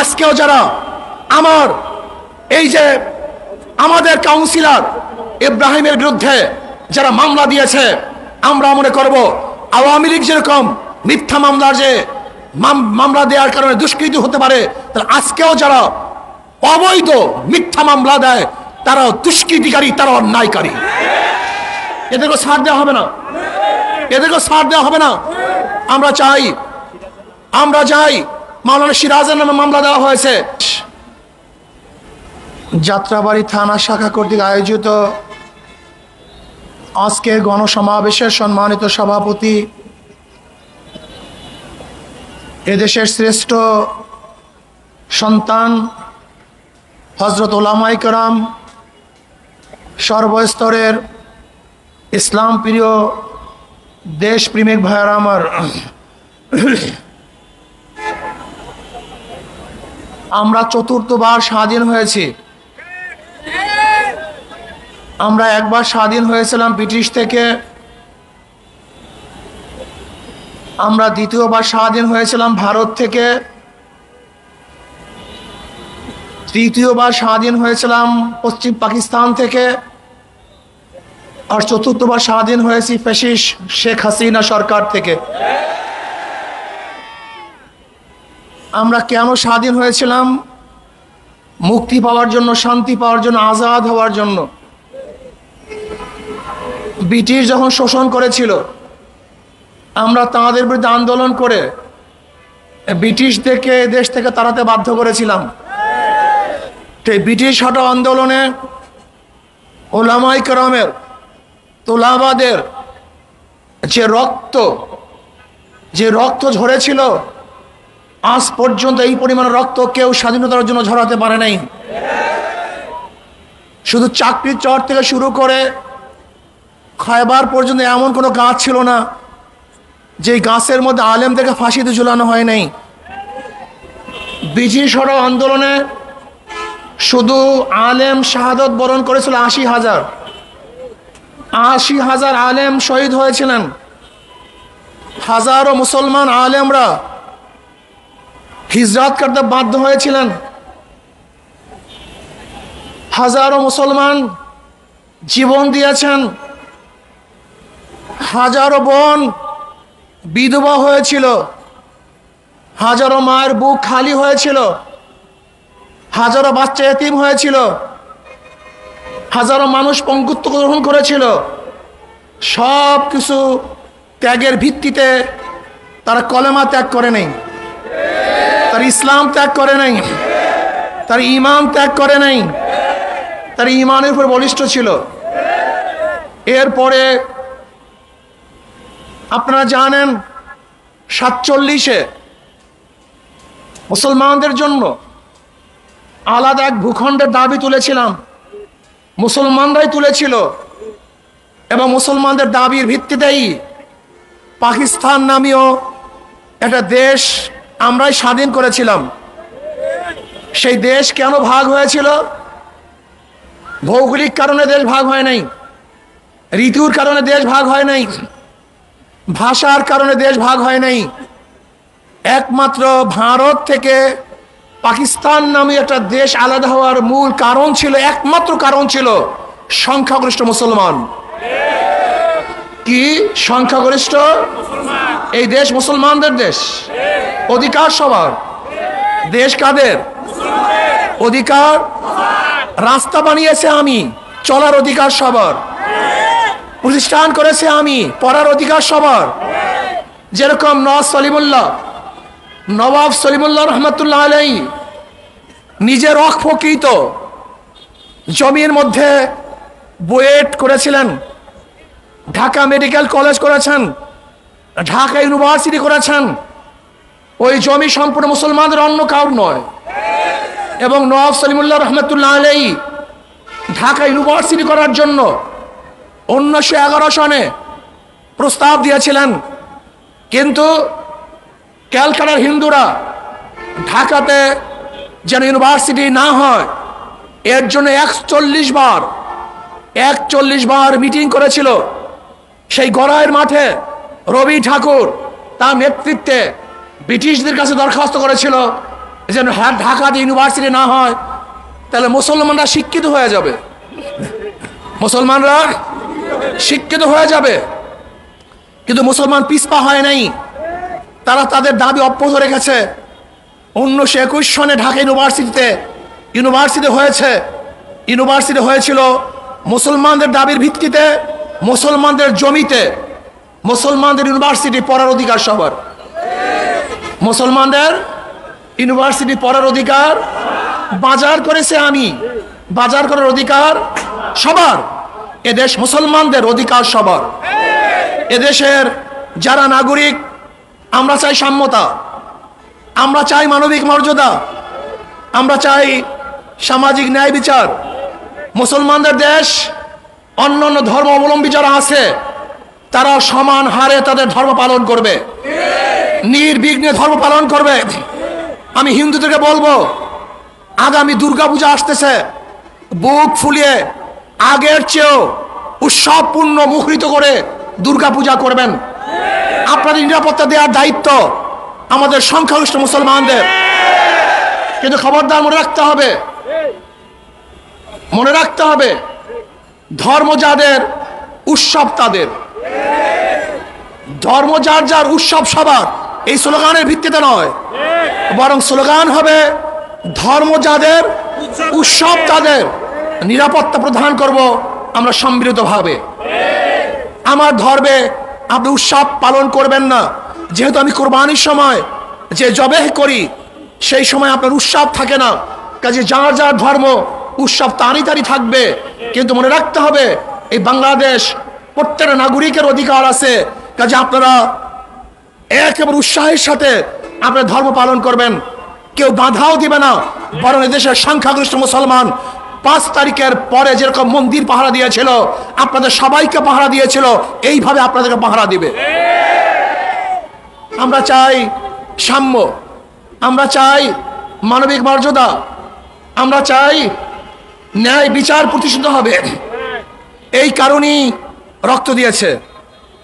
আজকেও যারা আমার এই যে আমাদের কাউন্সিলর ইব্রাহিমের বিরুদ্ধে যারা মামলা দিয়েছে, আমরা মনে করব আওয়ামী লীগ যেরকম মিথ্যা মামলার যে মামলা দেওয়ার কারণে দুষ্কৃতি হতে পারে, তাহলে আজকেও যারা অবৈধ মিথ্যা মামলা দেয় তারাও দুষ্কৃতিকারী, তারা অন্যায়কারী। এদেরকে ছাড় দেওয়া হবে না, এদেরকে ছাড় দেওয়া হবে না। আমরা চাই মাওলানা সিরাজের নামে মামলা দেওয়া হয়েছে। যাত্রাবাড়ি থানা শাখা কর্তৃক আয়োজিত আজকের গণসমাবেশের সম্মানিত সভাপতি, এদেশের শ্রেষ্ঠ সন্তান হযরত উলামায়ে কেরাম, সর্বস্তরের ইসলাম প্রিয় দেশপ্রেমিক ভাইয়েরা আমার, আমরা চতুর্থবার স্বাধীন হয়েছি। আমরা একবার স্বাধীন হয়েছিলাম ব্রিটিশ থেকে, আমরা দ্বিতীয়বার স্বাধীন হয়েছিলাম ভারত থেকে, তৃতীয়বার স্বাধীন হয়েছিলাম পশ্চিম পাকিস্তান থেকে, আর চতুর্থবার স্বাধীন হয়েছি ফ্যাসিস্ট শেখ হাসিনা সরকার থেকে। আমরা কেন স্বাধীন হয়েছিলাম? মুক্তি পাওয়ার জন্য, শান্তি পাওয়ার জন্য, আজাদ হওয়ার জন্য। ব্রিটিশ যখন শোষণ করেছিল, আমরা তাদের বিরুদ্ধে আন্দোলন করে ব্রিটিশদেরকে দেশ থেকে তাড়াতে বাধ্য করেছিলাম। সেই ব্রিটিশ হটাও আন্দোলনে উলামায়ে কেরামের, তোলাবাদের যে রক্ত ঝরেছিল, আজ পর্যন্ত এই পরিমাণ রক্ত কেউ স্বাধীনতার জন্য ঝরাতে পারে নাই। শুধু চাকরির চর থেকে শুরু করে খায়বার পর্যন্ত এমন কোনো গাছ ছিল না যে গাছের মধ্যে আলেমদেরকে ফাঁসিতে ঝুলানো হয় নাই। ব্রিটিশ হটাও আন্দোলনে শুধু আলেম শাহাদত বরণ করেছিল ৮০,০০০। ৮০,০০০ আলেম শহীদ হয়েছিলেন। হাজারো মুসলমান আলেমরা হিজরত করতে বাধ্য হয়েছিলেন। হাজারো মুসলমান জীবন দিয়েছেন। হাজারো বোন বিধবা হয়েছিল, হাজারো মায়ের বুক খালি হয়েছিল, হাজারো বাচ্চা এতিম হয়েছিল, হাজারো মানুষ পঙ্গুত্ব গ্রহণ করেছিল। সব কিছু ত্যাগের ভিত্তিতে তারা কলেমা ত্যাগ করে নাই, তার ইসলাম ত্যাগ করে নাই, তার ঈমান ত্যাগ করে নাই, তার ঈমানের উপর বলিষ্ঠ ছিল। এরপরে আপনারা জানেন ৪৭-এ মুসলমানদের জন্য আলাদা এক ভূখণ্ডের দাবি তুলেছিলাম, মুসলমানরাই তুলেছিল, এবং মুসলমানদের দাবির ভিত্তিতেই পাকিস্তান নামীয় একটা দেশ আমরাই স্বাধীন করেছিলাম। সেই দেশ কেন ভাগ হয়েছিল? ভৌগোলিক কারণে দেশ ভাগ হয় নাই, ঋতুর কারণে দেশ ভাগ হয় নাই, ভাষার কারণে দেশ ভাগ হয় নাই। একমাত্র ভারত থেকে পাকিস্তান নামে একটা দেশ আলাদা হওয়ার মূল কারণ ছিল, একমাত্র কারণ ছিল সংখ্যাগরিষ্ঠ মুসলমান। কি সংখ্যাগরিষ্ঠ? এই দেশ মুসলমানদের দেশ, অধিকার সবার। দেশ কাদের? অধিকার। রাস্তা বানিয়েছে আমি, চলার অধিকার সবার। প্রতিষ্ঠান করেছে আমি, পড়ার অধিকার সবার। যেরকম নবাব সলিমুল্লাহ রহমতুল্লাহ আলাইহি নিজের অফকৃত জমির মধ্যে বুয়েট করেছিলেন, ঢাকা মেডিকেল কলেজ করেছেন, ঢাকা ইউনিভার্সিটি করেছেন। ওই জমি সম্পূর্ণ মুসলমানদের, অন্য কাউর নয়। এবং নবাব সলিমুল্লাহ রহমতুল্লাহ আলাইহি ঢাকা ইউনিভার্সিটি করার জন্য 1911 সনে প্রস্তাব দিয়েছিলেন, কিন্তু ক্যালকাটার হিন্দুরা ঢাকাতে যেন ইউনিভার্সিটি না হয় এর জন্য 41 বার মিটিং করেছিল। সেই গড়াইয়ের মাঠে রবি ঠাকুর তার নেতৃত্বে ব্রিটিশদের কাছে দরখাস্ত করেছিল যেন ঢাকাতে ইউনিভার্সিটি না হয়, তাহলে মুসলমানরা শিক্ষিত হয়ে যাবে, মুসলমানরা শিক্ষিত হয়ে যাবে। কিন্তু মুসলমান পিছপা হয় নাই, তারা তাদের দাবি অব্যাহত রেখেছে। 1921 সনে ঢাকা ইউনিভার্সিটি হয়েছে। ইউনিভার্সিটি হয়েছিল মুসলমানদের দাবির ভিত্তিতে, মুসলমানদের জমিতে। মুসলমানদের ইউনিভার্সিটি পড়ার অধিকার সবার, মুসলমানদের ইউনিভার্সিটি পড়ার অধিকার বাজার করেছে আমি, বাজার করার অধিকার সবার। এদেশ মুসলমানদের অধিকার সবার। এদেশের যারা নাগরিক, আমরা চাই সাম্যতা, আমরা চাই মানবিক মর্যাদা, আমরা চাই সামাজিক ন্যায় বিচার। মুসলমানদের দেশ, অন্যান্য ধর্ম অবলম্বী যারা আছে তারা সমান হারে তাদের ধর্ম পালন করবে, নির্বিঘ্নে ধর্ম পালন করবে। আমি হিন্দুদেরকে বলবো, আগামী দুর্গাপূজা আসতেছে, বুক ফুলিয়ে আগের চেয়েও উৎসবপূর্ণ মুখরিত করে দুর্গাপূজা করবেন। আপনাদের নিরাপত্তা দেওয়ার দায়িত্ব আমাদের সংখ্যাগরিষ্ঠ মুসলমানদের। কিন্তু খবরদার মনে রাখতে হবে, মনে রাখতে হবে, ধর্ম যাদের উৎসব তাদের, ধর্ম যার যার উৎসব সবার, এই স্লোগানের ভিত্তিতে নয়, বরং স্লোগান হবে ধর্ম যাদের উৎসব তাদের। নিরাপত্তা প্রদান করব আমরা সম্মিলিতভাবে। আমার ধর্মে আপনি উৎসব পালন করবেন না, যেহেতু আমি কোরবানির সময় যে জবেহ করি সেই সময় আপনার উৎসব থাকে না, কাজে যার যার ধর্ম উৎসব তারই তারই থাকবে। কিন্তু মনে রাখতে হবে, এই বাংলাদেশ প্রত্যেকটা নাগরিকের অধিকার আছে, কাজে আপনারা একেবারে উৎসাহের সাথে আপনার ধর্ম পালন করবেন, কেউ বাধাও দিবে না। বরং এদেশের সংখ্যাগরিষ্ঠ মুসলমান 5 তারিখের পরে যেরকম মন্দির পাহারা দিয়েছিল, আপনাদের সবাইকে পাহারা দিয়েছিল, এইভাবে আপনাদেরকে পাহারা দিবে। আমরা চাই সাম্য, আমরা চাই মানবিক মর্যাদা, আমরা চাই ন্যায় বিচার প্রতিষ্ঠিত হবে। এই কারণেই রক্ত দিয়েছে,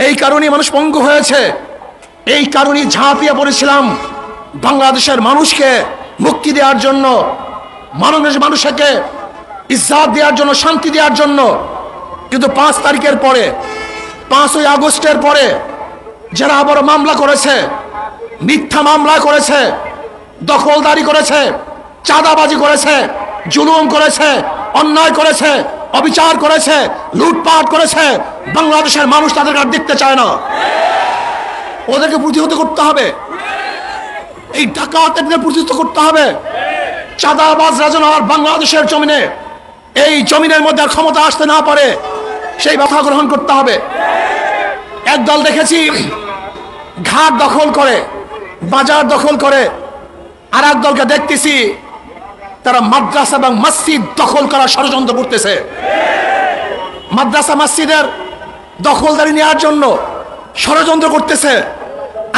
এই কারণেই মানুষ পঙ্গু হয়েছে, এই কারণেই ঝাঁপিয়ে পড়েছিলাম বাংলাদেশের মানুষকে মুক্তি দেওয়ার জন্য, মানুষকে ইজ্জত দেওয়ার জন্য, শান্তি দেওয়ার জন্য। কিন্তু 5 তারিখের পরে, 5ই আগস্টের পরে যারা আবার মামলা করেছে, মিথ্যা মামলা করেছে, দখলদারি করেছে, চাঁদাবাজি করেছে, জুলুম করেছে, অন্যায় করেছে, অবিচার করেছে, লুটপাট করেছে, বাংলাদেশের মানুষ তাদেরকে আর দেখতে চায় না। ওদেরকে প্রতিহত করতে হবে, এই ডাকাতদের প্রতিহত করতে হবে। চাঁদাবাজরা যেন আর বাংলাদেশের জমিনে, এই জমিনের মধ্যে আর ক্ষমতা আসতে না পারে, সেই ব্যবস্থা গ্রহণ করতে হবে। একদল দেখেছি ঘাট দখল করে, বাজার দখল করে, আর এক দলকে দেখতেছি তারা মাদ্রাসা এবং মসজিদ দখল করার ষড়যন্ত্র করতেছে। মাদ্রাসা মসজিদের দখলদারি নেওয়ার জন্য ষড়যন্ত্র করতেছে।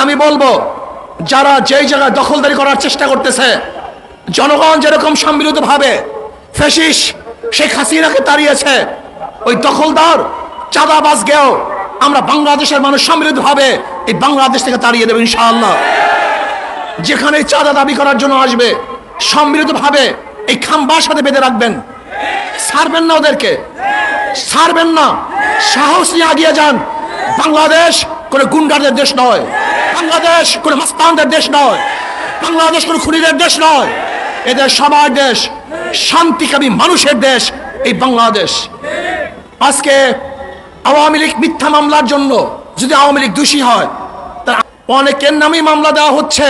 আমি বলবো, যারা যেই জায়গায় দখলদারি করার চেষ্টা করতেছে, জনগণ যেরকম সম্মিলিতভাবে ফ্যাসিস্ট শেখ হাসিনাকে তাড়িয়েছে, ওই দখলদার চাঁদাবাজকেও আমরা বাংলাদেশের মানুষ সম্মিলিতভাবে এই বাংলাদেশ থেকে তাড়িয়ে দেব ইনশাআল্লাহ। যেখানে চাঁদা দাবি করার জন্য আসবে, সম্মিলিতভাবে এই খাম্বার সাথে বেঁধে রাখবেন, ছাড়বেন না ওদেরকে, ছাড়বেন না। সাহস নিয়ে এগিয়ে যান। বাংলাদেশ কোনো গুন্ডাদের দেশ নয়, বাংলাদেশ কোনো মাস্তানদের দেশ নয়, বাংলাদেশ কোনো খুনিদের দেশ নয়। এদের সবার দেশ, শান্তিকামী মানুষের দেশ এই বাংলাদেশ। আজকে আওয়ামী লীগ মিথ্যা মামলার জন্য যদি আওয়ামী লীগ দোষী হয়, তার অনেকের নামেই মামলা দেওয়া হচ্ছে।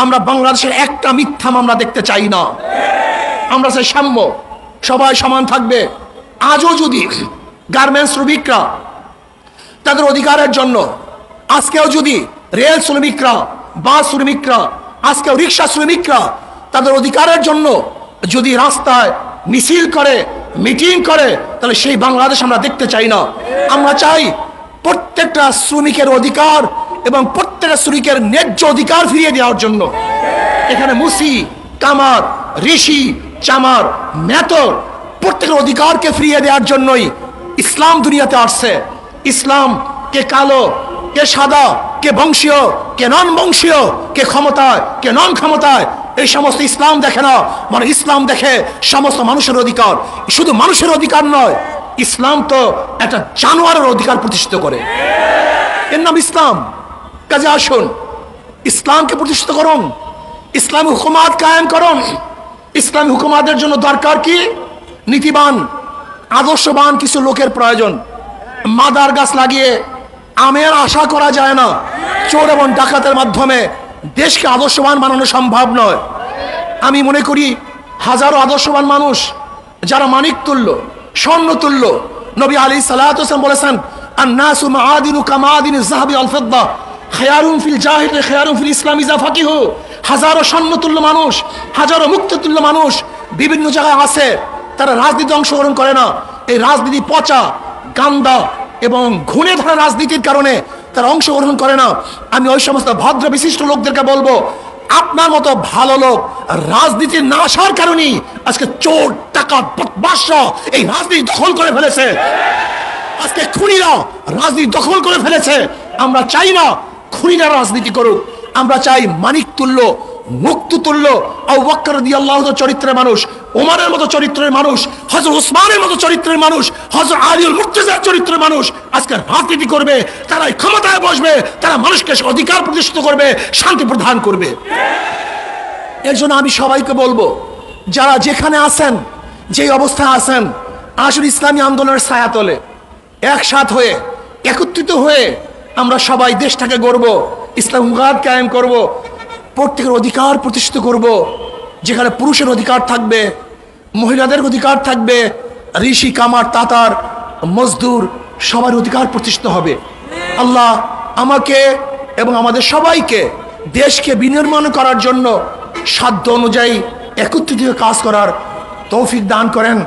আমরা বাংলাদেশের একটা মিথ্যা মামলা দেখতে চাই না। আমরা চাই সাম্য, সবাই সমান থাকবে। আজও যদি গার্মেন্টস শ্রমিকরা তাদের অধিকারের জন্য, আজকেও যদি রেল শ্রমিকরা, বাস শ্রমিকরা, আজকেও রিক্সা শ্রমিকরা তাদের অধিকারের জন্য যদি রাস্তায় মিছিল করে, মিটিং করে, তাহলে সেই বাংলাদেশ আমরা দেখতে চাই না। আমরা চাই প্রত্যেকটা শ্রমিকের অধিকার এবং প্রত্যেকটা শ্রমিকের ন্যায্য অধিকার ফিরিয়ে দেওয়ার জন্য। এখানে মুসি, কামার, ঋষি, চামার, মেতর প্রত্যেকের অধিকারকে ফিরিয়ে দেওয়ার জন্যই ইসলাম দুনিয়াতে আসছে। ইসলাম কে কালো, কে সাদা, কে বংশীয়, কে নন বংশীয়, কে ক্ষমতায়, কে নন ক্ষমতায়, এই সমস্ত ইসলাম দেখে না, মানে ইসলাম দেখে সমস্ত মানুষের অধিকার। শুধু মানুষের অধিকার নয়, ইসলাম তো একটা জানোয়ারের অধিকার প্রতিষ্ঠিত করে, এর নাম ইসলাম। কাজে আসুন ইসলামকে প্রতিষ্ঠিত করুন, ইসলামী হুকুমাত কায়েম করুন। ইসলামী হুকুমাতের জন্য দরকার কি? নীতিবান আদর্শবান কিছু লোকের প্রয়োজন। মাদার গাছ লাগিয়ে আমের আশা করা যায় না। চোর এবং ডাকাতের মাধ্যমে দেশকে আদর্শবান বানানো সম্ভব নয়। আমি মনে করি হাজারো আদর্শবান মানুষ যারা মানিক তুল্য, স্বর্ণ তুল্য। নবী আলাইহিস সালাতু ওয়াস সালাম বলেছেন, আন-নাসু মাআদিনু কামাআদিনিজ যাহাবি ওয়াল ফিদ্দা খায়রুন ফিল জাহিলিয়্যাতি খায়রুন ফিল ইসলাম ইযা ফাকিহু। হাজারো স্বর্ণতুল্য মানুষ, হাজারো মুক্ততুল্য মানুষ বিভিন্ন জায়গায় আছে, তারা রাজনীতি অংশগ্রহণ করে না। এই রাজনীতি পচা, গান্দা এবং ঘুণে ধরা রাজনীতির কারণে তারা অংশগ্রহণ করে না। আমি ওই সমস্ত ভদ্র বিশিষ্ট লোকদেরকে বলবো, আপনার মতো ভালো লোক রাজনীতি না আসার কারণেই আজকে চোর ডাকাত বদমাশরা এই রাজনীতি দখল করে ফেলেছে। আজকে খুনিরা রাজনীতি দখল করে ফেলেছে। আমরা চাই না খুনিরা রাজনীতি করুক, আমরা চাই মানিক তুল্য, মুক্ত তুল্য, আবু বকর রাদিয়াল্লাহু চরিত্রের মানুষ, ওমরের মতো চরিত্রের মানুষ, হযরত ওসমানের মতো চরিত্রের মানুষ, হযরত আলীর মুর্তজার চরিত্রের মানুষ আজকে রাজনীতি করবে। তারা ক্ষমতায় বসবে, তারা মানুষকে অধিকার প্রতিষ্ঠিত করবে, শান্তি প্রদান করবে। এর জন্য আমি সবাইকে বলবো, যারা যেখানে আছেন, যেই অবস্থায় আছেন, আসলে ইসলামী আন্দোলনের ছায়াতলে একসাথ হয়ে, একত্রিত হয়ে আমরা সবাই দেশটাকে গড়ব, ইসলাম হুকুমাত কায়েম করব, প্রত্যেকের অধিকার প্রতিষ্ঠিত করব। যেখানে পুরুষের অধিকার থাকবে, মহিলাদের অধিকার থাকবে, ঋষি কামার তাতার মজদুর সবার অধিকার প্রতিষ্ঠিত হবে। আল্লাহ আমাকে এবং আমাদের সবাইকে দেশকে বিনির্মাণ করার জন্য সাধ্য অনুযায়ী একত্রিত কাজ করার তৌফিক দান করেন।